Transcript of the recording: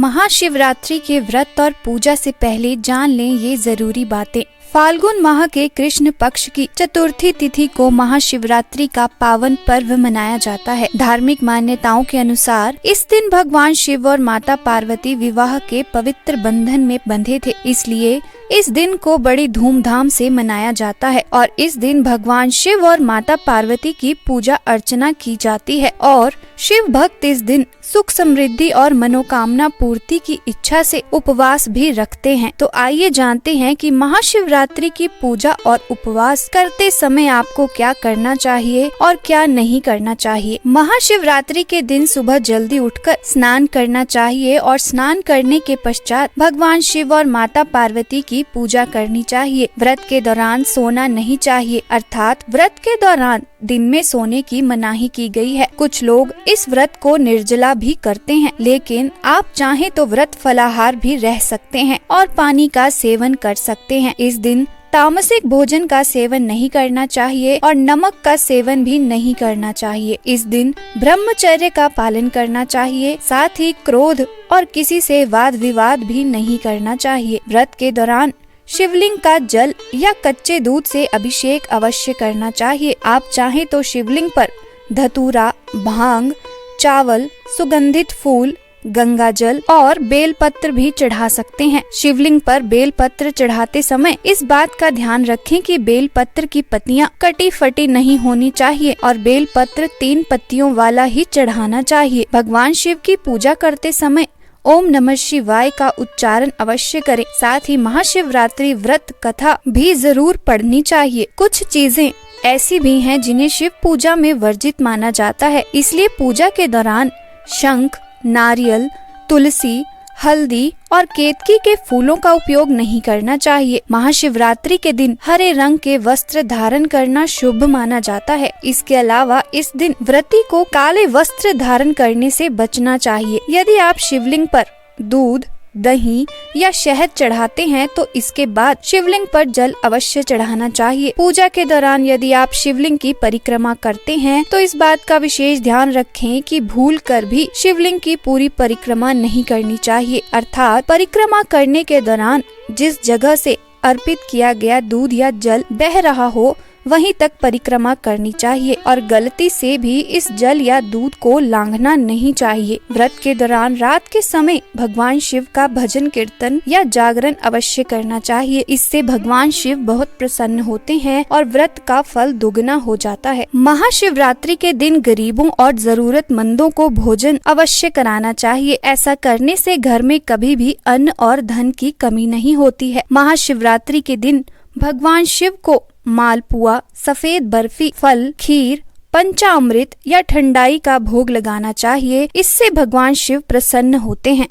महाशिवरात्रि के व्रत और पूजा से पहले जान लें ये जरूरी बातें। फाल्गुन माह के कृष्ण पक्ष की चतुर्थी तिथि को महाशिवरात्रि का पावन पर्व मनाया जाता है। धार्मिक मान्यताओं के अनुसार इस दिन भगवान शिव और माता पार्वती विवाह के पवित्र बंधन में बंधे थे, इसलिए इस दिन को बड़ी धूमधाम से मनाया जाता है और इस दिन भगवान शिव और माता पार्वती की पूजा अर्चना की जाती है और शिव भक्त इस दिन सुख समृद्धि और मनोकामना पूर्ति की इच्छा से उपवास भी रखते हैं। तो आइए जानते हैं कि महाशिवरात्रि की पूजा और उपवास करते समय आपको क्या करना चाहिए और क्या नहीं करना चाहिए। महाशिवरात्रि के दिन सुबह जल्दी उठकर स्नान करना चाहिए और स्नान करने के पश्चात भगवान शिव और माता पार्वती की पूजा करनी चाहिए। व्रत के दौरान सोना नहीं चाहिए, अर्थात व्रत के दौरान दिन में सोने की मनाही की गई है। कुछ लोग इस व्रत को निर्जला भी करते हैं, लेकिन आप चाहें तो व्रत फलाहार भी रह सकते हैं और पानी का सेवन कर सकते हैं। इस दिन तामसिक भोजन का सेवन नहीं करना चाहिए और नमक का सेवन भी नहीं करना चाहिए। इस दिन ब्रह्मचर्य का पालन करना चाहिए, साथ ही क्रोध और किसी से वाद विवाद भी नहीं करना चाहिए। व्रत के दौरान शिवलिंग का जल या कच्चे दूध से अभिषेक अवश्य करना चाहिए। आप चाहें तो शिवलिंग पर धतूरा, भांग, चावल, सुगंधित फूल, गंगा जल और बेलपत्र भी चढ़ा सकते हैं। शिवलिंग पर बेलपत्र चढ़ाते समय इस बात का ध्यान रखें कि बेलपत्र की पत्तियां कटी फटी नहीं होनी चाहिए और बेलपत्र 3 पत्तियों वाला ही चढ़ाना चाहिए। भगवान शिव की पूजा करते समय ओम नमः शिवाय का उच्चारण अवश्य करें। साथ ही महाशिवरात्रि व्रत कथा भी जरूर पढ़नी चाहिए। कुछ चीजें ऐसी भी हैं जिन्हें शिव पूजा में वर्जित माना जाता है, इसलिए पूजा के दौरान शंख, नारियल, तुलसी, हल्दी और केतकी के फूलों का उपयोग नहीं करना चाहिए। महाशिवरात्रि के दिन हरे रंग के वस्त्र धारण करना शुभ माना जाता है। इसके अलावा इस दिन व्रती को काले वस्त्र धारण करने से बचना चाहिए। यदि आप शिवलिंग पर दूध, दही या शहद चढ़ाते हैं तो इसके बाद शिवलिंग पर जल अवश्य चढ़ाना चाहिए। पूजा के दौरान यदि आप शिवलिंग की परिक्रमा करते हैं तो इस बात का विशेष ध्यान रखें कि भूल कर भी शिवलिंग की पूरी परिक्रमा नहीं करनी चाहिए, अर्थात परिक्रमा करने के दौरान जिस जगह से अर्पित किया गया दूध या जल बह रहा हो वहीं तक परिक्रमा करनी चाहिए और गलती से भी इस जल या दूध को लांघना नहीं चाहिए। व्रत के दौरान रात के समय भगवान शिव का भजन कीर्तन या जागरण अवश्य करना चाहिए। इससे भगवान शिव बहुत प्रसन्न होते हैं और व्रत का फल दुगना हो जाता है। महाशिवरात्रि के दिन गरीबों और जरूरतमंदों को भोजन अवश्य कराना चाहिए। ऐसा करने से घर में कभी भी अन्न और धन की कमी नहीं होती है। महाशिवरात्रि के दिन भगवान शिव को मालपुआ, सफेद बर्फी, फल, खीर, पंचामृत या ठंडाई का भोग लगाना चाहिए। इससे भगवान शिव प्रसन्न होते हैं।